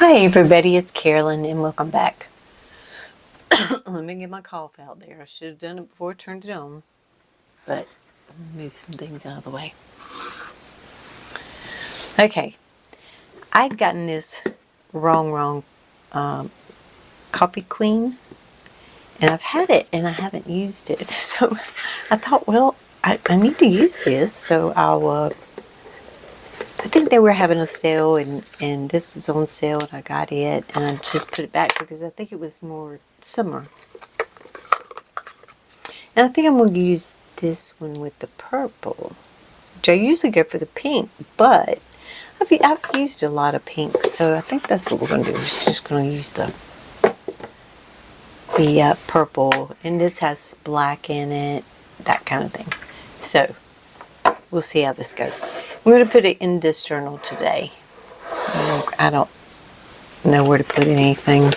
Hi everybody, it's Carolyn and welcome back. Let me get my cough out there. I should have done it before I turned it on, but I'll move some things out of the way. Okay, I'd gotten this wrong Coffee Queen, and I've had it and I haven't used it. So I thought, well, I need to use this, so I think they were having a sale and this was on sale and I got it and I just put it back because I think it was more summer. And I think I'm going to use this one with the purple, which I usually go for the pink, but I've used a lot of pinks, so I think that's what we're going to do. We're just going to use the purple, and this has black in it, that kind of thing. So we'll see how this goes. I'm going to put it in this journal today. I don't know where to put anything.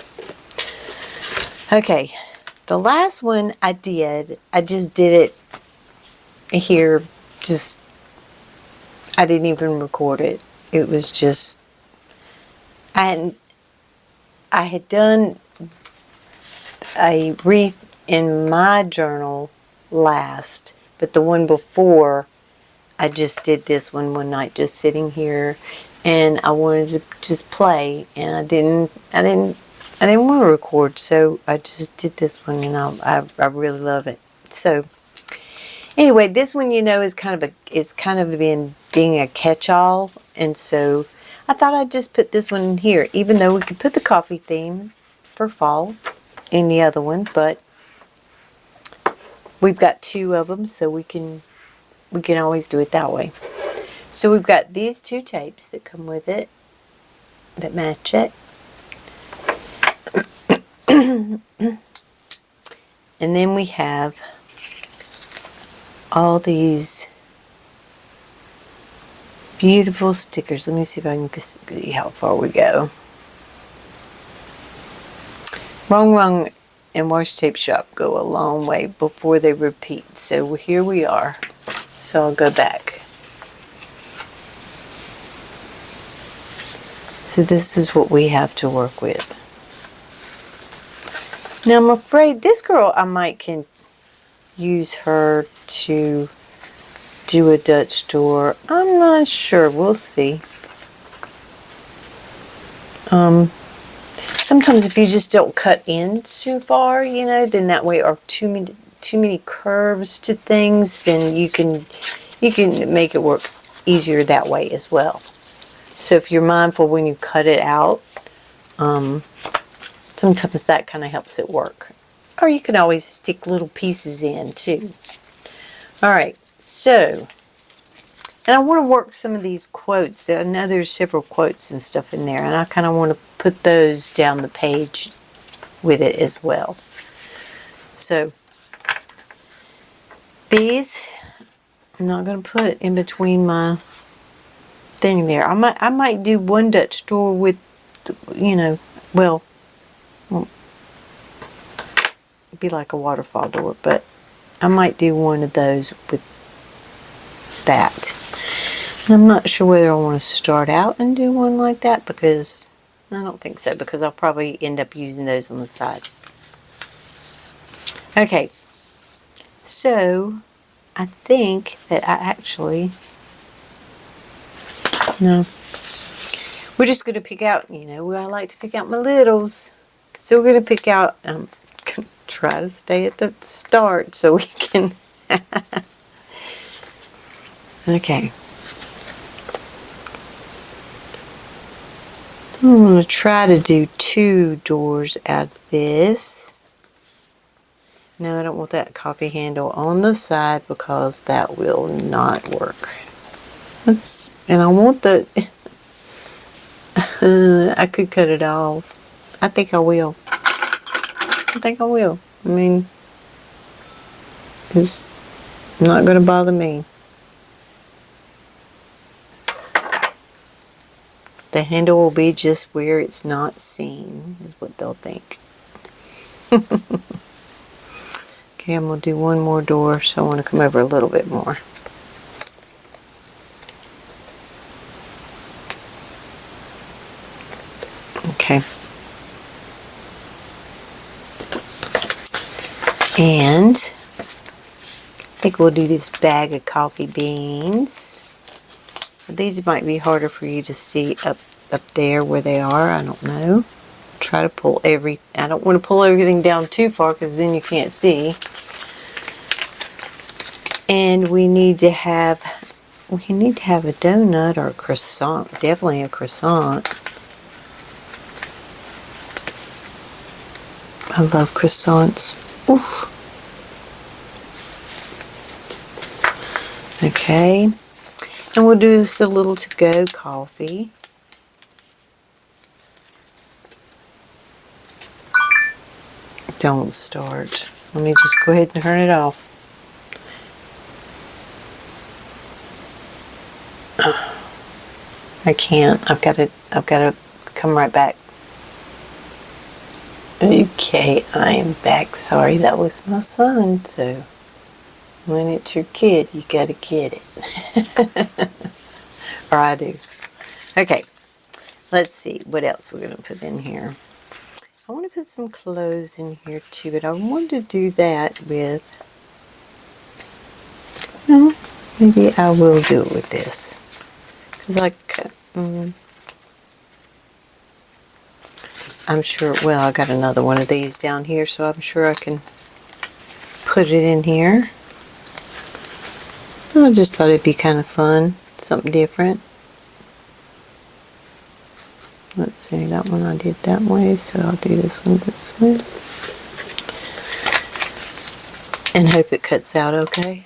Okay, the last one I just did it here. I didn't even record it. It was just, I had done a wreath in my journal last, but the one before, I just did this one night, just sitting here, and I wanted to just play, and I didn't want to record, so I just did this one, and I really love it. So anyway, this one, is kind of being a catch-all, and so I thought I'd just put this one in here, even though we could put the coffee theme for fall in the other one, but we've got two of them, so we can always do it that way. So we've got these two tapes that come with it, that match it. And then we have all these beautiful stickers. Let me see if I can see how far we go. Wrong and Washi Tape Shop go a long way before they repeat. So here we are. So I'll go back. So this is what we have to work with. Now I'm afraid this girl, I can use her to do a Dutch door. I'm not sure. We'll see. Sometimes if you just don't cut in too far, then that way, or too many curves to things, then you can make it work easier that way as well. So if you're mindful when you cut it out, sometimes that kind of helps it work. Or you can always stick little pieces in too. Alright, so, and I want to work some of these quotes. I know there's several quotes and stuff in there, and I kind of want to put those down the page with it as well. So, these I'm not going to put in between my thing there. I might do one Dutch door with, well, it'd be like a waterfall door, but I might do one of those with that. And I'm not sure whether I want to start out and do one like that, because I don't think so, because I'll probably end up using those on the side. Okay, so I think that I actually, no, we're just going to pick out, I like to pick out my littles. So we're going to pick out, try to stay at the start so we can, okay. I'm going to try to do 2 doors out of this. No, I don't want that coffee handle on the side because that will not work. And I want the, I could cut it off. I think I will. I mean, it's not going to bother me. The handle will be just where it's not seen, is what they'll think. Okay, I'm going to do one more door, so I want to come over a little bit more. Okay. Okay. And I think we'll do this bag of coffee beans. These might be harder for you to see up there where they are. I don't know. Try to pull I don't want to pull everything down too far because then you can't see. And we need to have a donut or a croissant. Definitely a croissant. I love croissants. Oof. Okay. And we'll do just a little to-go coffee. Don't start. Let me just go ahead and turn it off. I can't. I've got to come right back. Okay, I am back. Sorry, that was my son. So when it's your kid, you got to get it. Or I do. Okay, let's see what else we're going to put in here. I want to put some clothes in here too, but I wanted to do that with, well, maybe I will do it with this. Because I'm sure, well, I got another one of these down here, so I'm sure I can put it in here. I just thought it'd be kind of fun, something different. Let's see, that one I did that way, so I'll do this one this way. And hope it cuts out okay.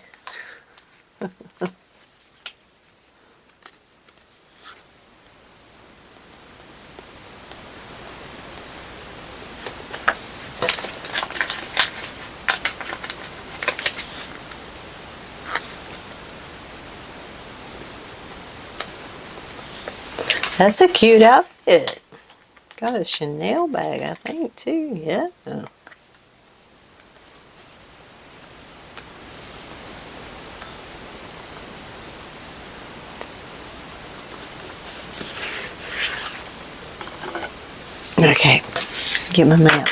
That's a cute outfit. Got a Chanel bag, I think, too. Yeah. Okay. Get my map.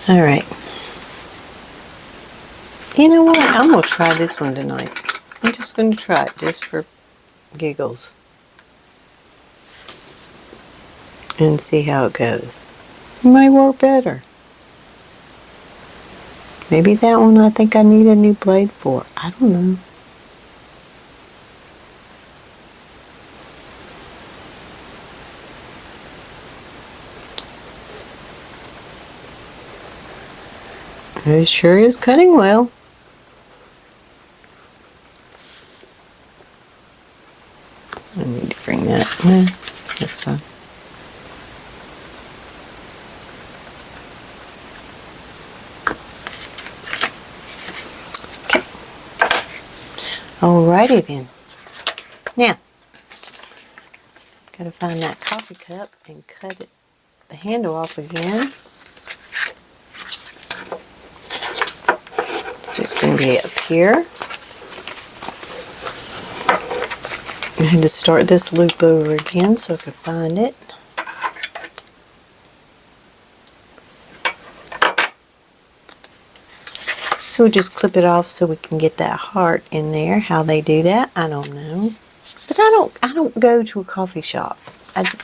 All right. You know what? I'm going to try this one tonight. I'm just going to try it just for giggles. And see how it goes. It might work better. Maybe that one I think I need a new blade for. I don't know. It sure is cutting well. I need to bring that. That's fine. Okay. Alrighty then. Now, gotta find that coffee cup and cut it, the handle off again. Just going to be up here. I had to start this loop over again so I could find it. So we just clip it off so we can get that heart in there. How they do that, I don't know. But I don't go to a coffee shop.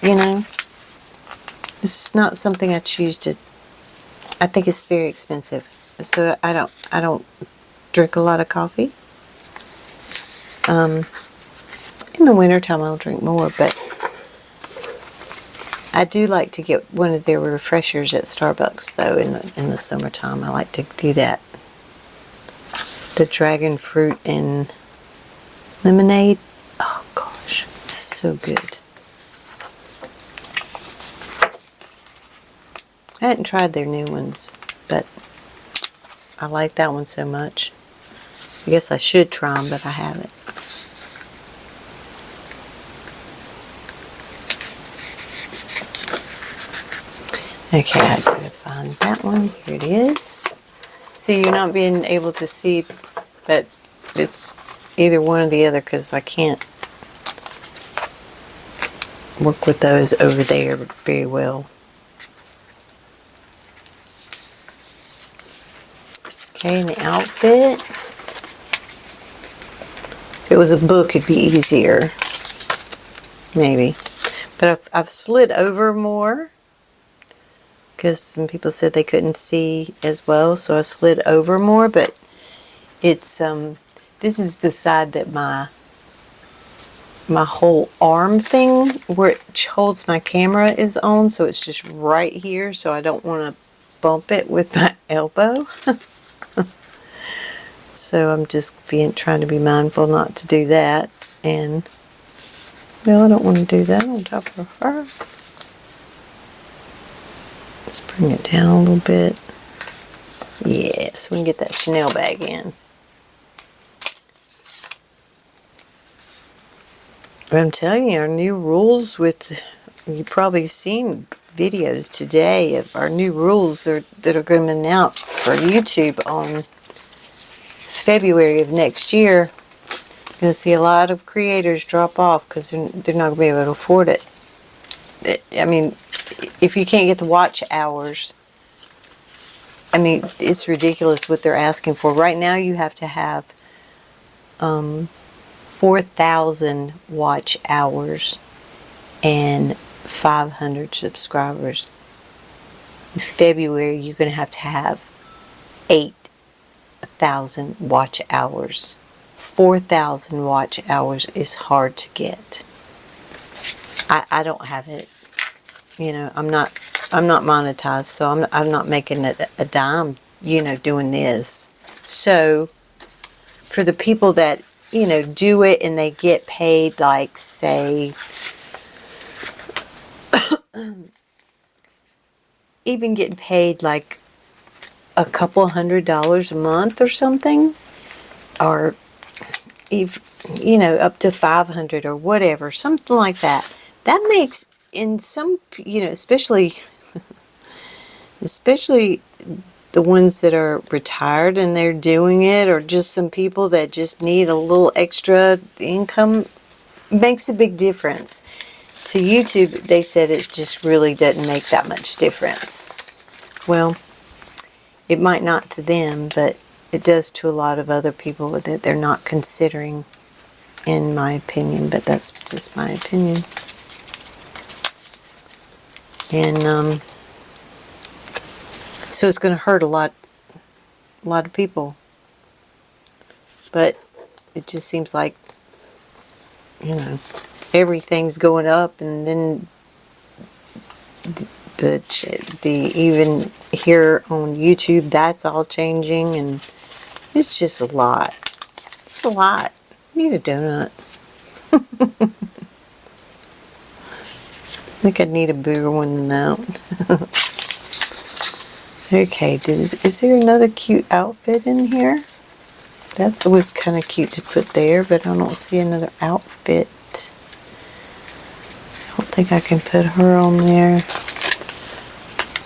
You know, it's not something I choose to. I think it's very expensive. So I don't drink a lot of coffee. In the wintertime I'll drink more, but I do like to get one of their refreshers at Starbucks though in the summertime. I like to do that. The dragon fruit and lemonade. Oh gosh, so good. I hadn't tried their new ones, but I like that one so much. I guess I should try them, but I haven't. Okay, I gotta find that one. Here it is. See, you're not being able to see, but it's either one or the other because I can't work with those over there very well. Okay, and the outfit. If it was a book, it'd be easier. Maybe. But I've slid over more because some people said they couldn't see as well, so I slid over more, but it's this is the side that my whole arm thing where it holds my camera is on, so it's just right here, so I don't want to bump it with my elbow. So I'm just trying to be mindful not to do that, and well, I don't want to do that on top of her. Let's bring it down a little bit. Yeah, so we can get that Chanel bag in. But I'm telling you, our new rules with, you've probably seen videos today of our new rules that are going to be out for YouTube on February of next year. You're going to see a lot of creators drop off because they're not going to be able to afford it. I mean, if you can't get the watch hours, I mean, it's ridiculous what they're asking for. Right now you have to have 4,000 watch hours and 500 subscribers. In February you're going to have 8,000 watch hours. 4,000 watch hours is hard to get. I don't have it. You know, I'm not monetized, so I'm not making a dime, you know, doing this. So for the people that, you know, do it and they get paid, like, say, even getting paid like a couple $100 a month or something, or even, you know, up to 500 or whatever, something like that. That makes, in some, you know, especially the ones that are retired and they're doing it, or just some people that just need a little extra income, makes a big difference. To YouTube, they said it just really doesn't make that much difference. Well, it might not to them, but it does to a lot of other people that they're not considering, in my opinion, but that's just my opinion. And so it's going to hurt a lot of people. But it just seems like, you know, everything's going up, and then the even here on YouTube, that's all changing, and it's just a lot. It's a lot. I need a donut. I think I need a bigger one than that. Okay, is there another cute outfit in here? That was kind of cute to put there, but I don't see another outfit. I don't think I can put her on there.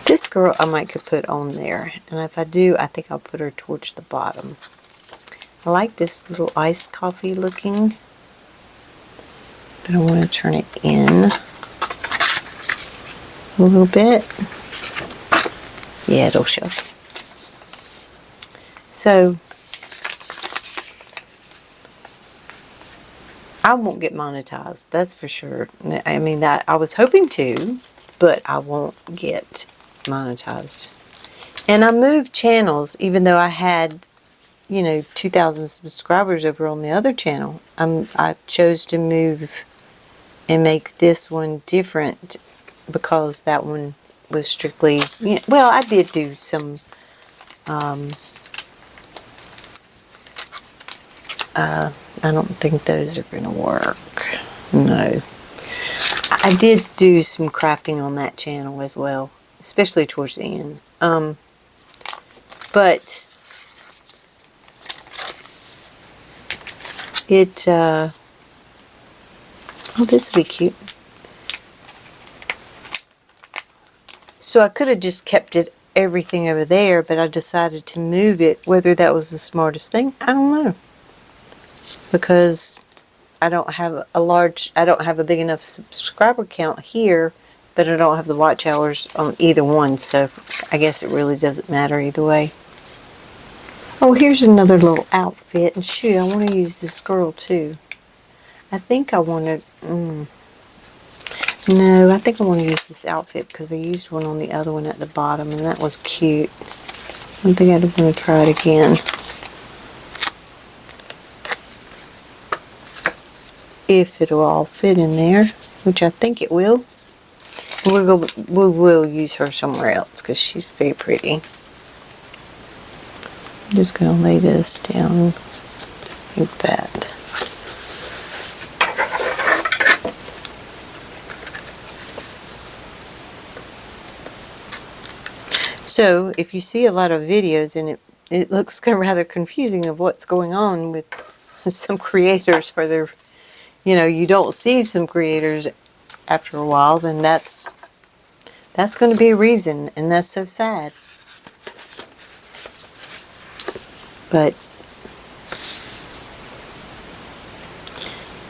This girl I might could put on there, and if I do, I think I'll put her towards the bottom. I like this little iced coffee looking, but I want to turn it in a little bit. Yeah, it'll show. So I won't get monetized, that's for sure. I mean, that I was hoping to, but I won't get monetized. And I moved channels, even though I had, you know, 2,000 subscribers over on the other channel. I chose to move and make this one different because that one was strictly, you know, well, I did do some I don't think those are going to work. No. I did do some crafting on that channel as well, especially towards the end. But it, oh, this would be cute. So I could have just kept everything over there, but I decided to move it. Whether that was the smartest thing, I don't know. Because I don't have a big enough subscriber count here, but I don't have the watch hours on either one, so I guess it really doesn't matter either way. Oh, here's another little outfit, and shoot, I want to use this girl too. I think I want to, no, I think I want to use this outfit because I used one on the other one at the bottom, and that was cute. I think I'm going to try it again. If it'll all fit in there, which I think it will. We will use her somewhere else because she's very pretty. I'm just going to lay this down like that. So if you see a lot of videos and it looks kind of rather confusing of what's going on with some creators for their, you don't see some creators after a while, then that's going to be a reason, and that's so sad. But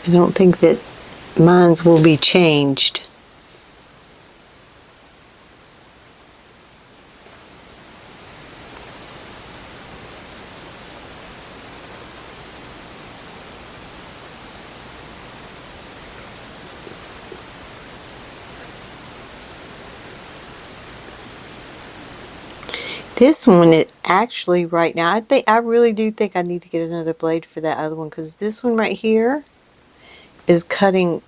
I don't think that minds will be changed. This one, it actually right now, I really do think I need to get another blade for that other one, because this one right here is cutting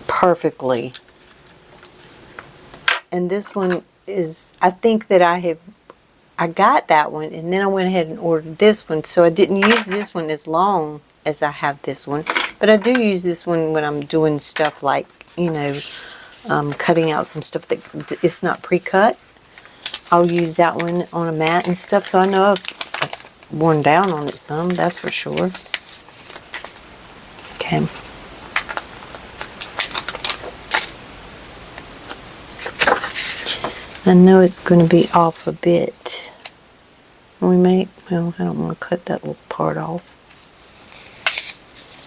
perfectly. And this one is, I think that I got that one, and then I went ahead and ordered this one, so I didn't use this one as long as I have this one. But I do use this one when I'm doing stuff like, cutting out some stuff that is not pre-cut. I'll use that one on a mat and stuff, so I know I've worn down on it some, that's for sure. Okay. I know it's going to be off a bit. Well, I don't want to cut that little part off.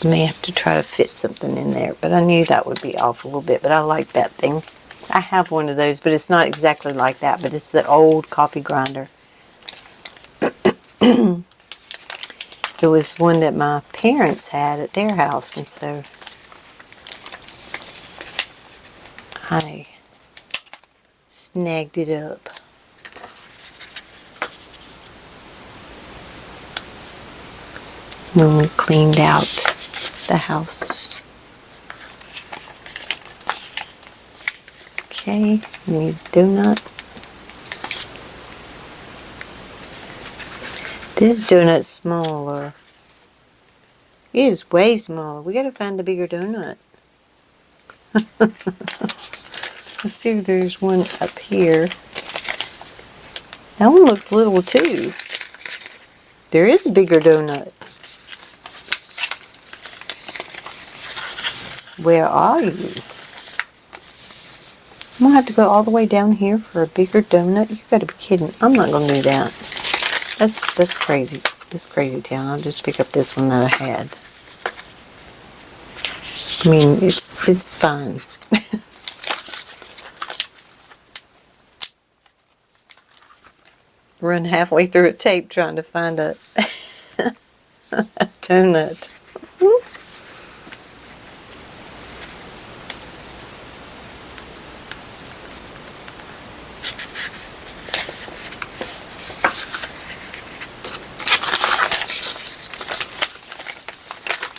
I may have to try to fit something in there, but I knew that would be off a little bit, but I like that thing. I have one of those, but it's not exactly like that, but it's the old coffee grinder. It was one that my parents had at their house, and so I snagged it up. When we cleaned out the house. Okay, we need a donut. This donut's smaller. It is way smaller. We gotta find a bigger donut. Let's see if there's one up here. That one looks little too. There is a bigger donut. Where are you? I'm going to have to go all the way down here for a bigger donut? You got to be kidding. I'm not going to do that. That's crazy. This crazy town. I'll just pick up this one that I had. I mean, it's fine. Run halfway through a tape trying to find a donut.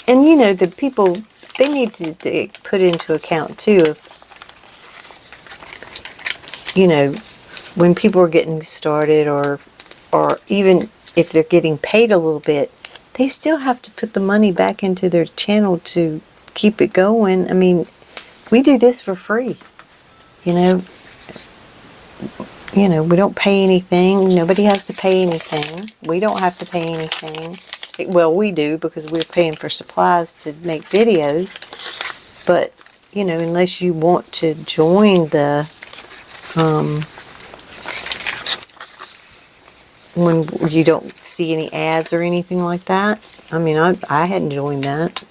And the people, they need to put into account too, when people are getting started, or even if they're getting paid a little bit, they still have to put the money back into their channel to keep it going. I mean, we do this for free. We don't pay anything. Nobody has to pay anything. We don't have to pay anything. Well, we do, because we're paying for supplies to make videos. But you know, unless you want to join the, when you don't see any ads or anything like that. I mean, I hadn't joined that.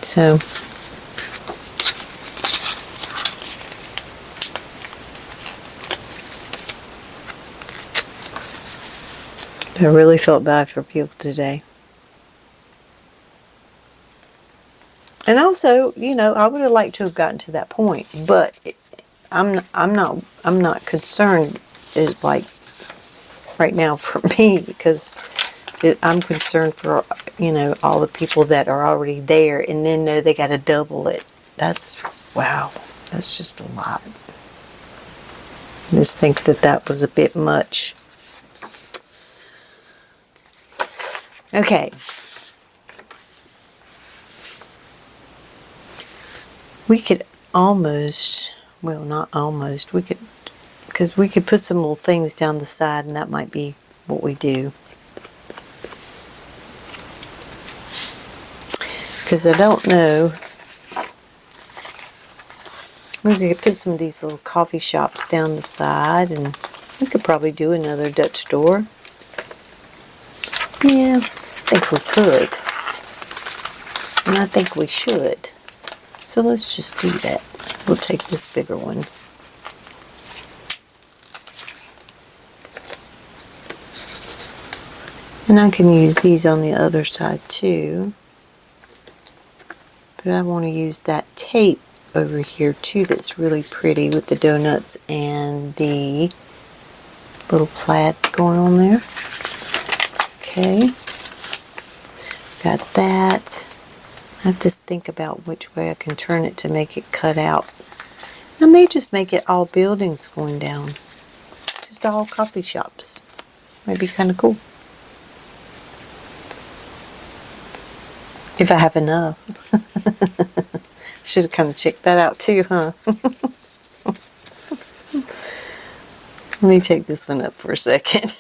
So, I really felt bad for people today. And also, you know, I would have liked to have gotten to that point, but I'm not concerned, like right now for me, because I'm concerned for, you know, all the people that are already there and then know they got to double it. Wow, that's just a lot. I just think that was a bit much. Okay. We could almost, well, not almost, we could, because we could put some little things down the side and that might be what we do. Because I don't know, we could put some of these little coffee shops down the side, and we could probably do another Dutch store. Yeah, I think we could. And I think we should. So let's just do that. We'll take this bigger one. And I can use these on the other side too. But I want to use that tape over here too that's really pretty with the donuts and the little plaid going on there. Okay. Got that. I have to think about which way I can turn it to make it cut out. I may just make it all buildings going down. Just all coffee shops. Might be kind of cool. If I have enough. Should have kind of checked that out too, huh? Let me take this one up for a second.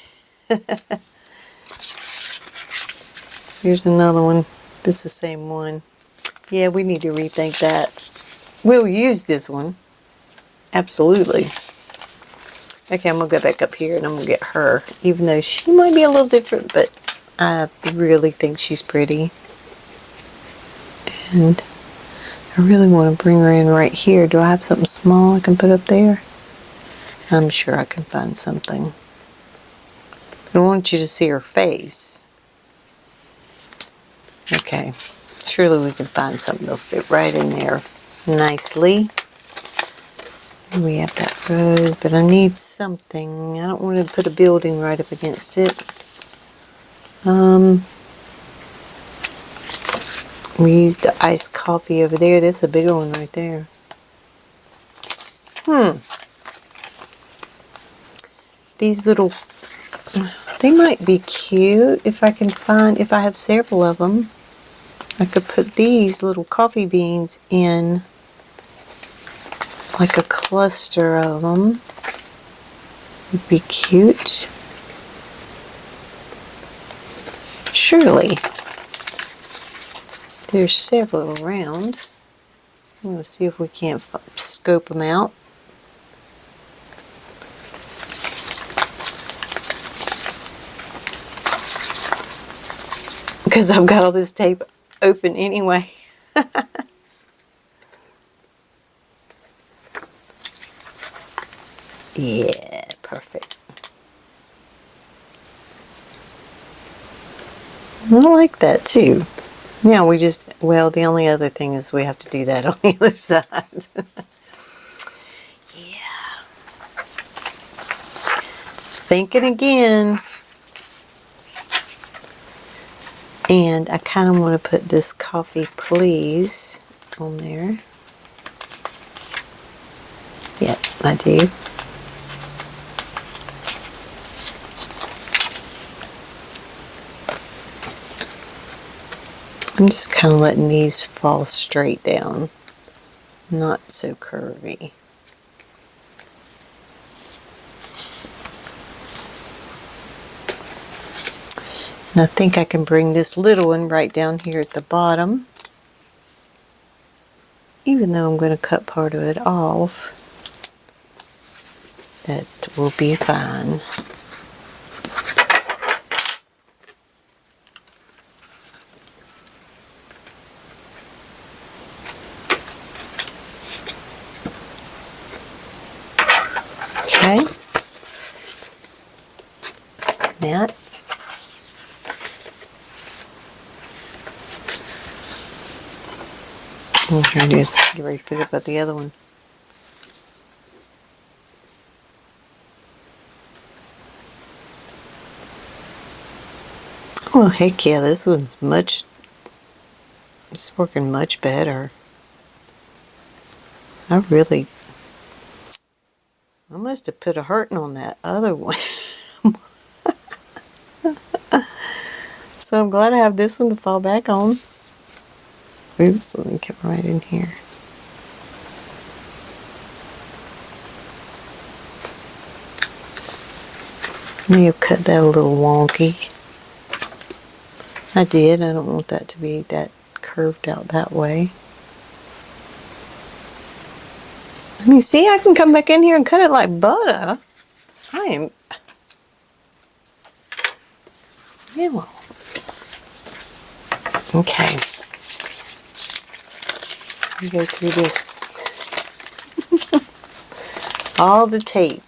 Here's another one. This is the same one. Yeah, we need to rethink that. We'll use this one. Absolutely. Okay, I'm going to go back up here and I'm going to get her. Even though she might be a little different, but I really think she's pretty. And I really want to bring her in right here. Do I have something small I can put up there? I'm sure I can find something. But I want you to see her face. Okay. Surely we can find something that'll fit right in there nicely. We have that rose, but I need something. I don't want to put a building right up against it. We used the iced coffee over there. That's a bigger one right there. These little, they might be cute if I can find, if I have several of them. I could put these little coffee beans in, like a cluster of them. Would be cute. Surely. There's several around. I'm going to see if we can't scope them out. Because I've got all this tape open anyway. Yeah, perfect. I like that too. Yeah, we just, well, the only other thing is we have to do that on the other side. Yeah. Thinking again. And I kind of want to put this coffee please on there. Yep, I do. I'm just kind of letting these fall straight down, not so curvy. And I think I can bring this little one right down here at the bottom. Even though I'm going to cut part of it off, that will be fine. Okay. That. Oh, here it is. Get ready to pick up the other one. Oh, heck yeah, this one's it's working much better. I must have put a hurting on that other one. So I'm glad I have this one to fall back on. Oops, let me get right in here. May have cut that a little wonky. I did. I don't want that to be that curved out that way. I mean, see, I can come back in here and cut it like butter. Yeah, well. Okay. Let me go through this. All the tape.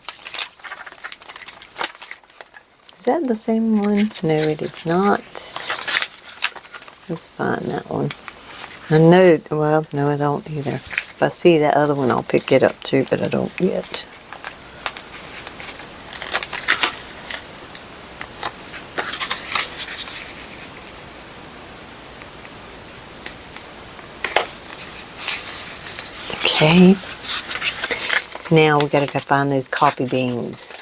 Is that the same one? No, it is not. Let's find that one. I know, well, no, I don't either. If I see that other one, I'll pick it up too, but I don't yet. Okay. Now we gotta go find those coffee beans.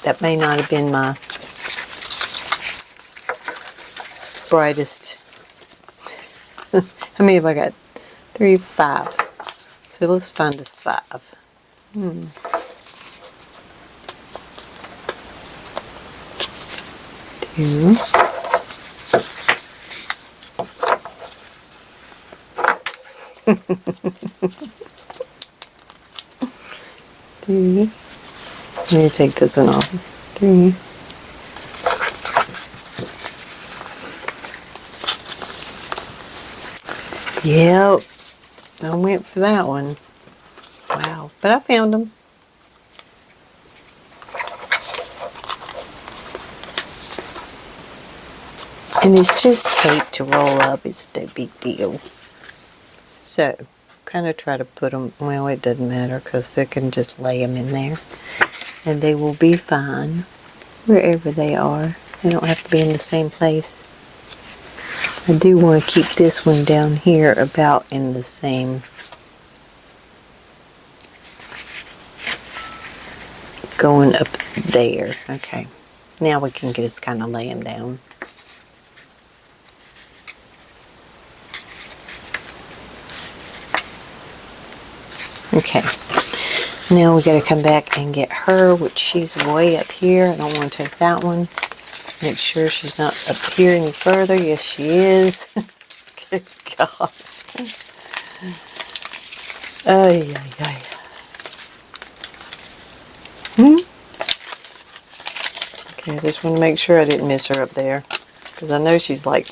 That may not have been my brightest. How many have I got? 3, 5. So let's find this 5. 2. 3. Let me take this one off. 3. Yep, I went for that one. Wow, but I found them. And it's just tape to roll up. It's no big deal. So, kind of try to put them, well, it doesn't matter because they can just lay them in there. And they will be fine wherever they are. They don't have to be in the same place. I do want to keep this one down here about in the same going up there. Okay, now we can just kind of lay them down. Okay, now we got to come back and get her, which she's way up here. I don't want to take that one. Make sure she's not up here any further. Yes, she is. Good gosh. Ay, ay, ay. Okay, I just want to make sure I didn't miss her up there. Because I know she's like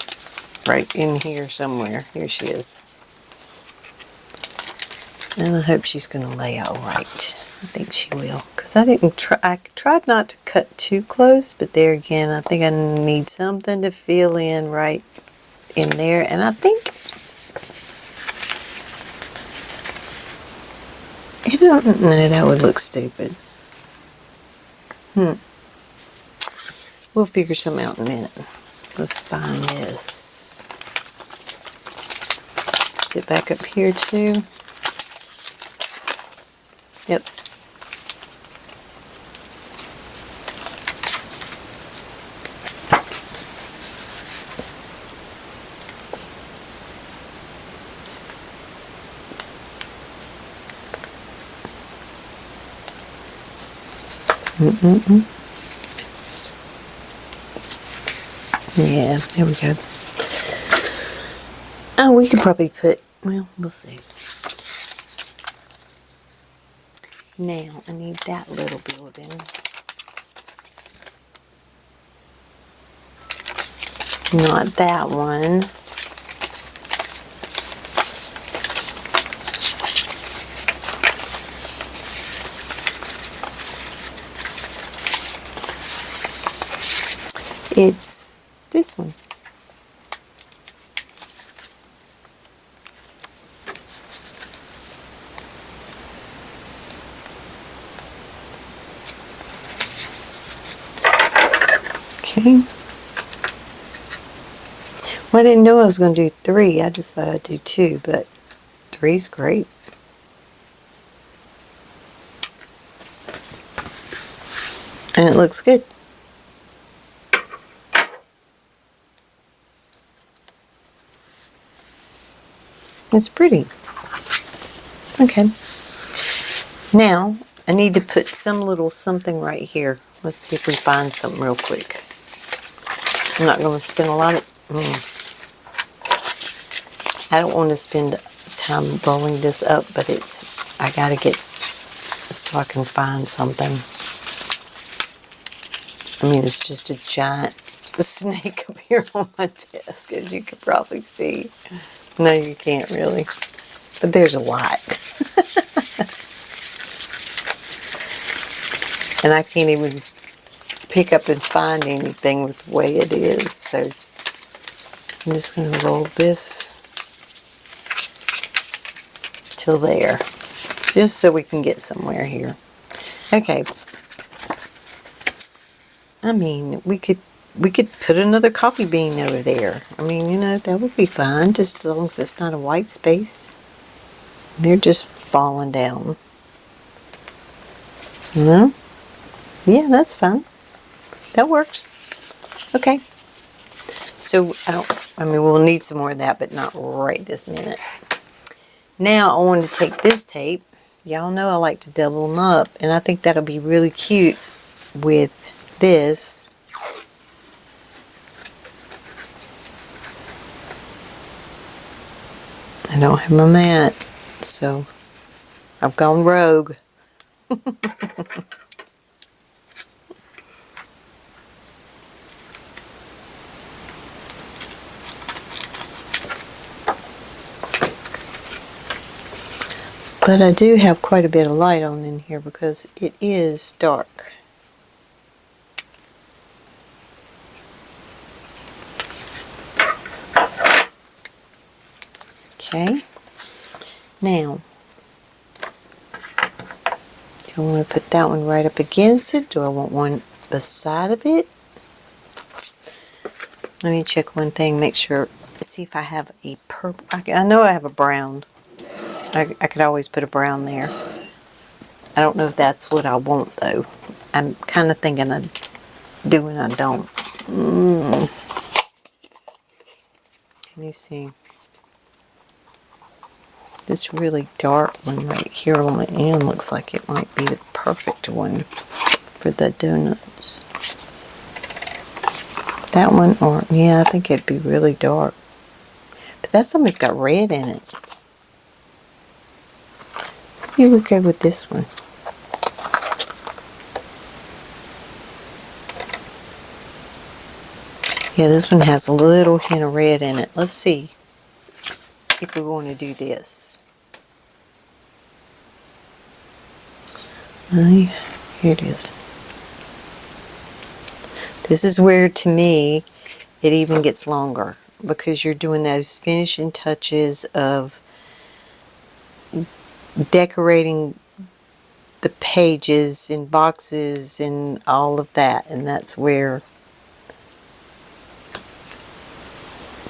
right in here somewhere. Here she is. And I hope she's going to lay out right. I think she will. Because I tried not to cut too close, but there again, I think I need something to fill in right in there. And I think, I don't know, that would look stupid. We'll figure something out in a minute. Let's find this. Is it back up here too? Yep. Yeah, there we go. Oh, we could probably put, well, we'll see. Now, I need that little building. Not that one. It's this one. Okay. Well, I didn't know I was going to do 3. I just thought I'd do 2, but 3's great. And it looks good. It's pretty. Okay. Now, I need to put some little something right here. Let's see if we find something real quick. I'm not going to spend a lot of... I don't want to spend time rolling this up, but I got to get so I can find something. I mean, it's just a giant snake up here on my desk, as you can probably see. No, you can't really. But there's a lot. And I can't even pick up and find anything with the way it is. So I'm just going to roll this till there. Just so we can get somewhere here. Okay. I mean, we could put another coffee bean over there. I mean, you know, that would be fine, just as long as it's not a white space. They're just falling down. You know? Yeah, that's fine. That works. Okay. So, I mean, we'll need some more of that, but not right this minute. Now, I want to take this tape. Y'all know I like to double them up, and I think that'll be really cute with this. I don't have my mat, so I've gone rogue. But I do have quite a bit of light on in here because it is dark. Okay. Now, do I want to put that one right up against it? Do I want one beside of it? Let me check one thing, make sure, see if I have a purple. I know I have a brown. I could always put a brown there. I don't know if that's what I want, though. I'm kind of thinking I do and I don't. Let me see. This really dark one right here on the end looks like it might be the perfect one for the donuts. That one, or yeah, I think it'd be really dark. But that's almost got red in it. Maybe we'll go with this one. Yeah, this one has a little hint of red in it. Let's see if we want to do this. Here it is. This is where, to me, it even gets longer because you're doing those finishing touches of decorating the pages and boxes and all of that, and that's where,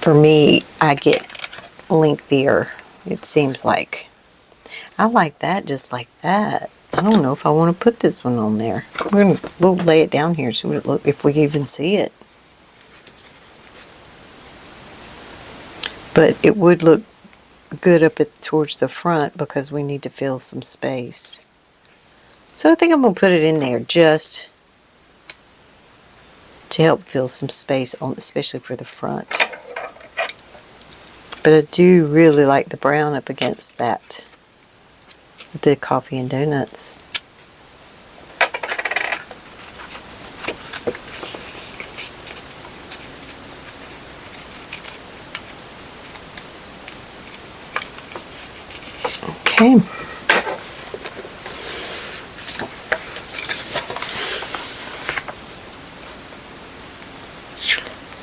for me, I get lengthier, it seems like. I like that just like that. I don't know if I want to put this one on there. We'll lay it down here so it look, if we even see it. But it would look good up towards the front because we need to fill some space. So I think I'm going to put it in there just to help fill some space on, especially for the front. But I do really like the brown up against that, the coffee and donuts. Okay.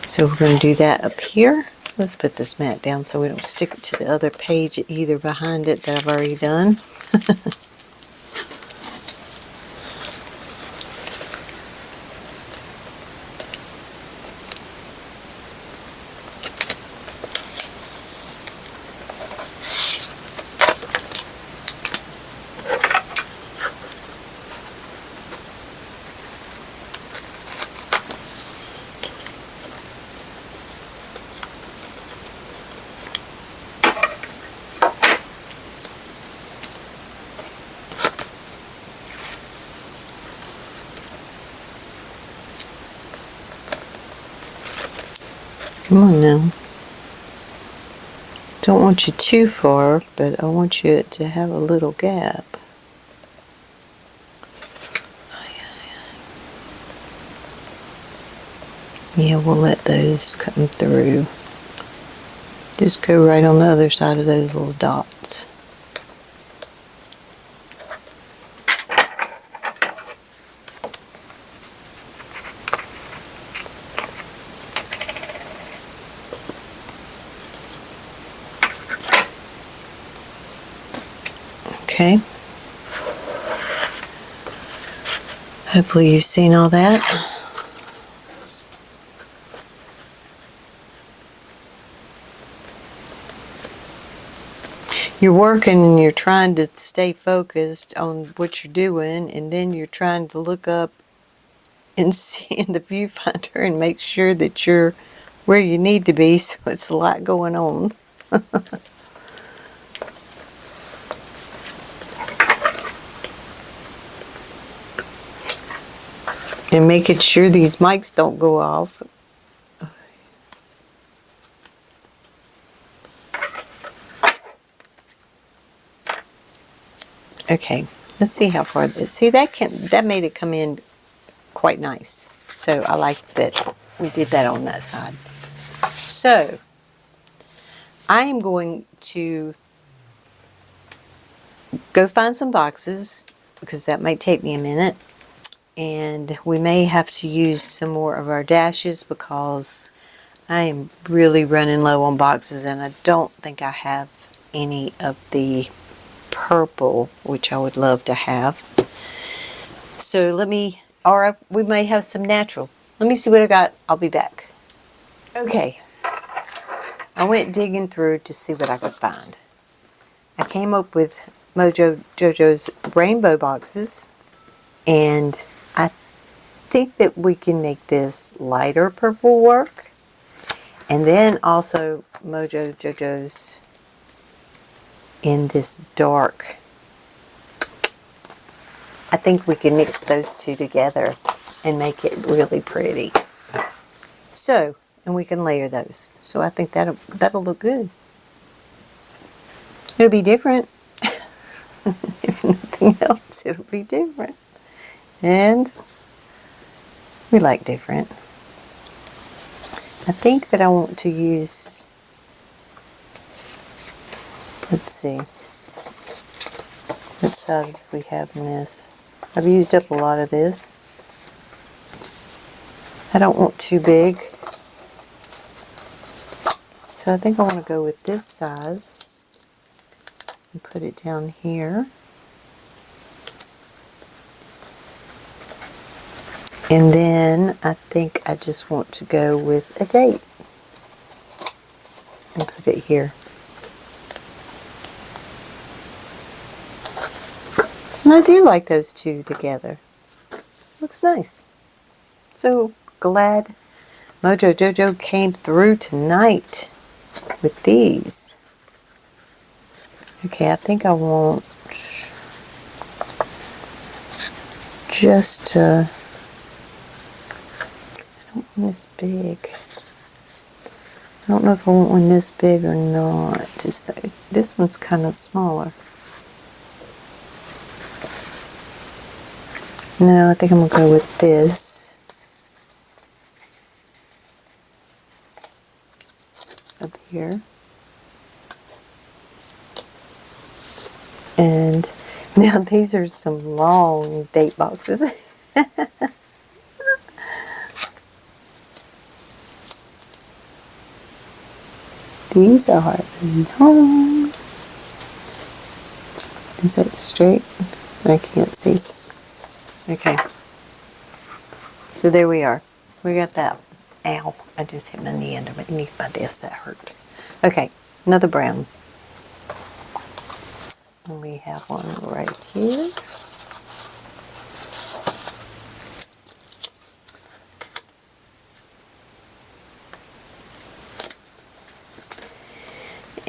So we're going to do that up here. Let's put this mat down so we don't stick it to the other page either behind it that I've already done. Come on now. Don't want you too far, but I want you to have a little gap. Yeah, we'll let those come through. Just go right on the other side of those little dots. Okay. Hopefully you've seen all that. You're working and you're trying to stay focused on what you're doing, and then you're trying to look up and see in the viewfinder and make sure that you're where you need to be, so it's a lot going on. And making sure these mics don't go off. Okay, let's see how far this. See, that made it come in quite nice. So I like that we did that on that side. So I am going to go find some boxes, because that might take me a minute. And we may have to use some more of our dashes because I am really running low on boxes, and I don't think I have any of the purple, which I would love to have. So or we may have some natural. Let me see what I got. I'll be back. Okay. I went digging through to see what I could find. I came up with Mojo Jojo's rainbow boxes, and I think that we can make this lighter purple work. And then also Mojo Jojo's in this dark. I think we can mix those two together and make it really pretty. So, and we can layer those. So I think that'll look good. It'll be different. If nothing else, it'll be different. And we like different. I think that I want to use, let's see, what sizes we have in this. I've used up a lot of this. I don't want too big. So I think I want to go with this size and put it down here. And then I think I just want to go with a date and put it here. And I do like those two together. Looks nice. So glad Mojo Jojo came through tonight with these. Okay, I think I want just I don't this big. I don't know if I want one this big or not. Just this one's kind of smaller. No, I think I'm going to go with this. Up here. And now these are some long date boxes. These are long. Is that straight? I can't see. Okay. So there we are. We got that. Ow. I just hit my knee underneath my desk. That hurt. Okay. Another brown. And we have one right here.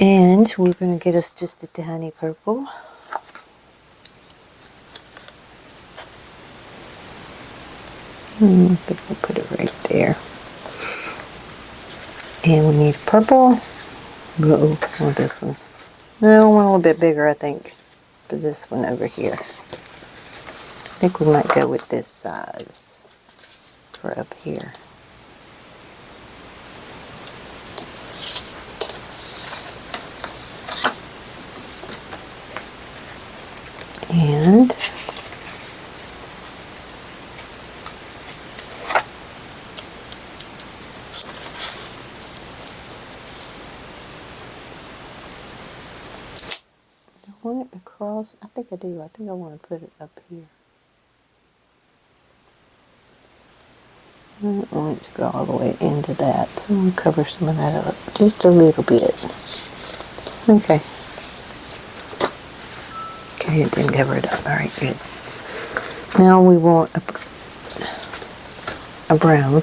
And we're going to get us just a tiny purple. I think we'll put it right there. And we need a purple. Uh-oh, well, this one. No, one a little bit bigger, I think. But this one over here. I think we might go with this size for up here. And I want it across. I think I do. I think I want to put it up here. I don't want it to go all the way into that, so I'm going to cover some of that up just a little bit. Okay. Okay, it didn't cover it up. All right, good. Now we want a brown.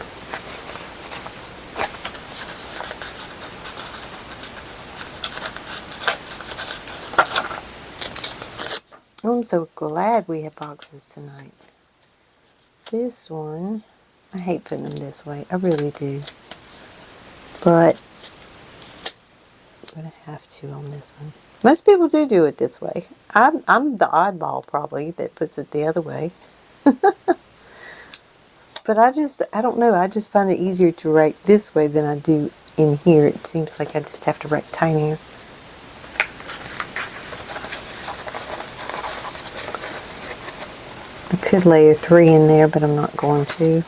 Oh, I'm so glad we have boxes tonight. This one, I hate putting them this way. I really do. But I'm going to have to on this one. Most people do it this way. I'm the oddball probably that puts it the other way. But I don't know. I just find it easier to write this way than I do in here. It seems like I just have to write tinier. I could layer 3 in there, but I'm not going to. I'm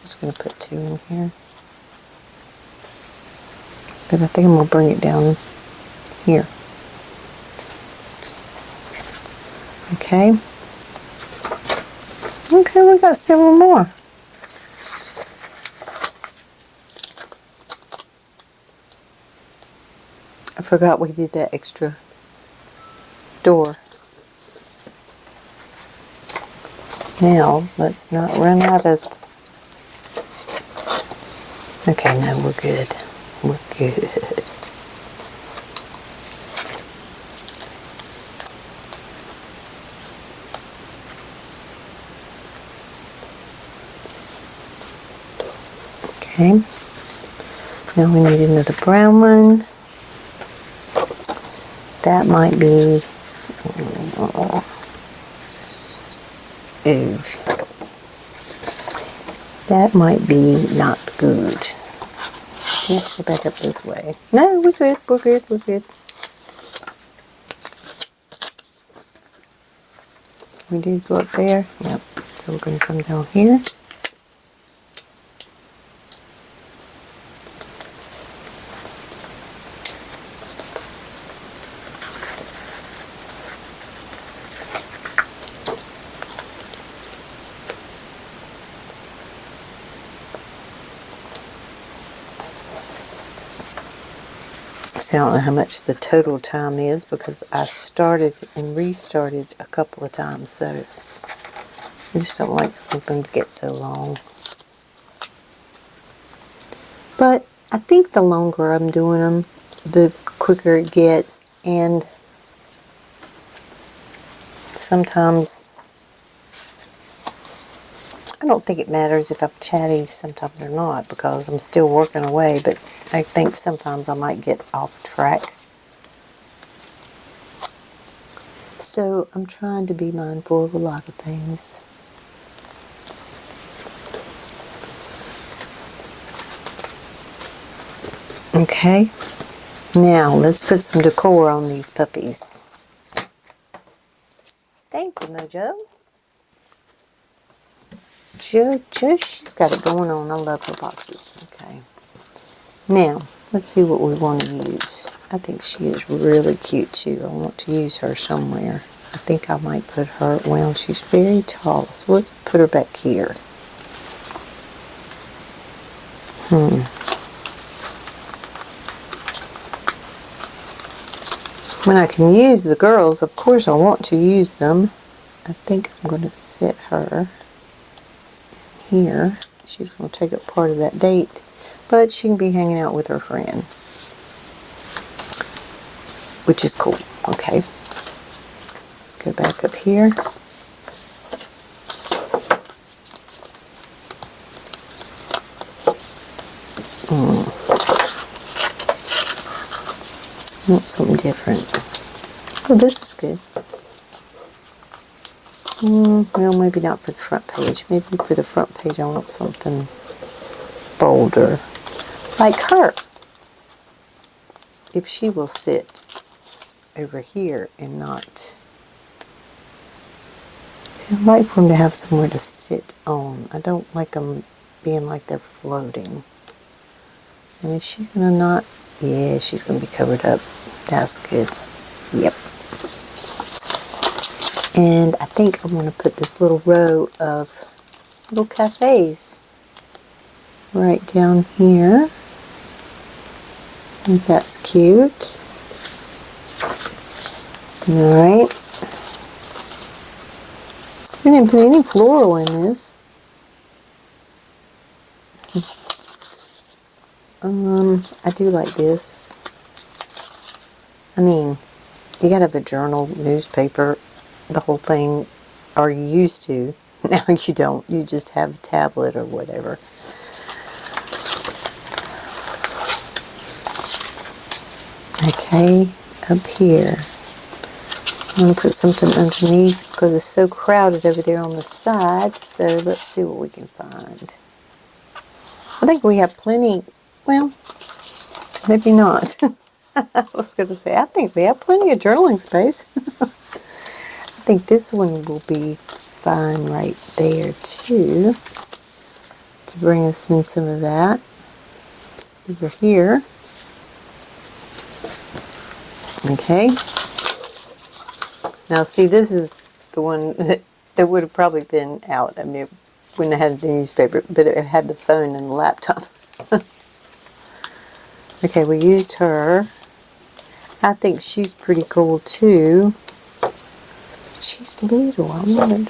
just going to put 2 in here. But I think I'm going to bring it down here. Okay. Okay, we got several more. I forgot we did that extra door. Now, let's not run out of... Okay, no, we're good. We're good. Okay. Now we need another brown one. That might be... Ooh. That might be not good. Let's go back up this way. No, we're good, we're good, we're good. We did go up there. Yep. So we're going to come down here. See, I don't know how much the total time is because I started and restarted a couple of times, so I just don't like them to get so long. But I think the longer I'm doing them, the quicker it gets, and sometimes I don't think it matters if I'm chatty sometimes or not, because I'm still working away, but I think sometimes I might get off track. So I'm trying to be mindful of a lot of things. Okay, now let's put some decor on these puppies. Thank you, Mojo. Jojo, she's got it going on. I love her boxes. Okay. Now, let's see what we want to use. I think she is really cute too. I want to use her somewhere. I think I might put her, well, she's very tall, so let's put her back here. When I can use the girls, of course I want to use them. I think I'm going to sit her here. She's going to take up part of that date, but she can be hanging out with her friend, which is cool. Okay, let's go back up here. I want something different. Oh, this is good. Well, maybe not for the front page. Maybe for the front page I want something bolder. Like her. If she will sit over here and not... See, I like for them to have somewhere to sit on. I don't like them being like they're floating. And is she going to not... Yeah, she's going to be covered up. That's good. Yep. And I think I'm going to put this little row of little cafes right down here. I think that's cute. Alright. We didn't put any floral in this. I do like this. I mean, you gotta have a journal, newspaper, the whole thing, or you used to. Now you don't. You just have a tablet or whatever. Okay, up here. I'm going to put something underneath because it's so crowded over there on the side. So let's see what we can find. I think we have plenty. Well, maybe not. I was going to say, I think we have plenty of journaling space. I think this one will be fine right there too, to bring us in some of that. Over here. Okay. Now see, this is the one that would have probably been out. I mean, it wouldn't have had the newspaper, but it had the phone and the laptop. Okay, we used her. I think she's pretty cool too. She's little. I want her to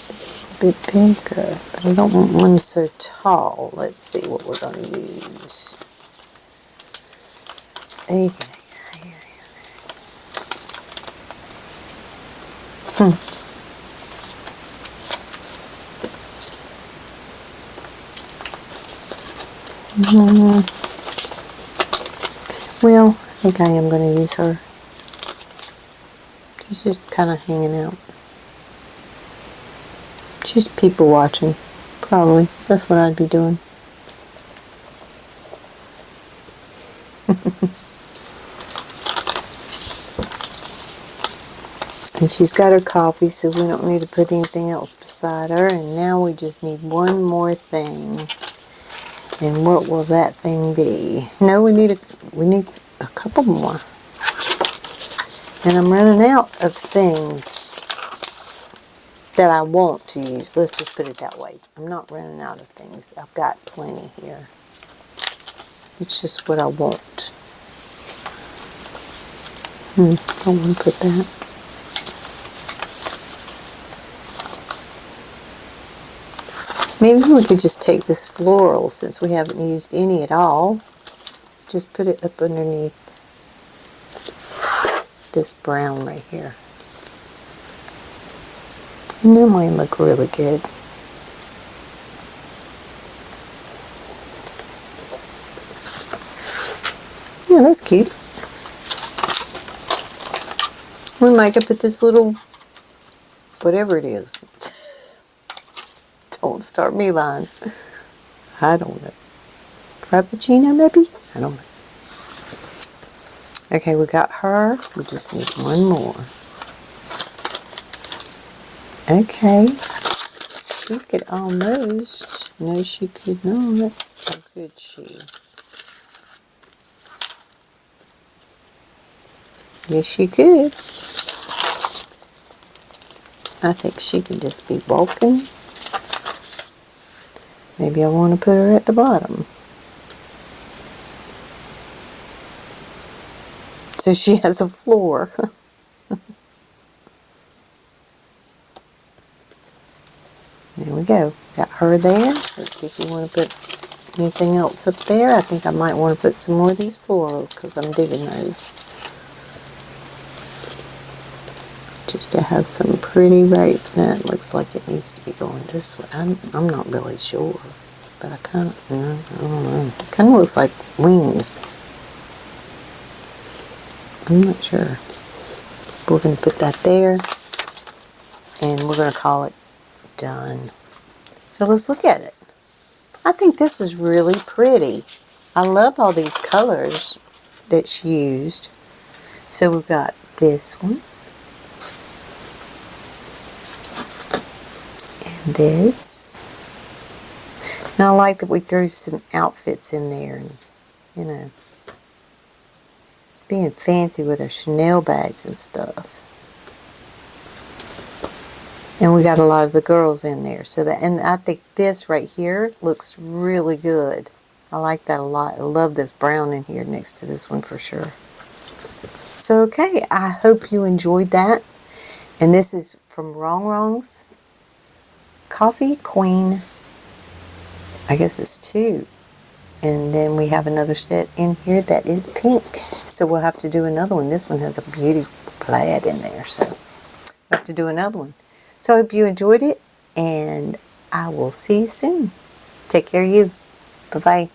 be a bit bigger, but I don't want one so tall. Let's see what we're going to use. Okay. Well, I think I am going to use her. She's just kind of hanging out. She's people watching, probably. That's what I'd be doing. And she's got her coffee, so we don't need to put anything else beside her. And now we just need one more thing. And what will that thing be? No, we need a couple more. And I'm running out of things that I want to use. Let's just put it that way. I'm not running out of things. I've got plenty here. It's just what I want. I want to put that. Maybe we could just take this floral, since we haven't used any at all. Just put it up underneath this brown right here. And that might look really good. Yeah, that's cute. We might put this little, whatever it is. Don't start me lying. I don't know. Frappuccino, maybe? I don't know. Okay, we got her. We just need one more. Okay. She could almost. No, she could not. Or could she? Yes, she could. I think she could just be walking. Maybe I want to put her at the bottom. So she has a floor. There we go. Got her there. Let's see if you want to put anything else up there. I think I might want to put some more of these florals because I'm digging those. Just to have some pretty right. Now it looks like it needs to be going this way. I'm not really sure. But I kind of, I don't know. It kind of looks like wings. I'm not sure. We're going to put that there. And we're going to call it done. So let's look at it. I think this is really pretty. I love all these colors that she used. So we've got this one. And this. And I like that we threw some outfits in there. And, you know, being fancy with our Chanel bags and stuff. And we got a lot of the girls in there. So that, and I think this right here looks really good. I like that a lot. I love this brown in here next to this one for sure. So okay, I hope you enjoyed that. And this is from Wrong Wrong's Coffee Queen. I guess it's 2. And then we have another set in here that is pink. So we'll have to do another one. This one has a beautiful plaid in there. So we'll have to do another one. So I hope you enjoyed it, and I will see you soon. Take care of you. Bye-bye.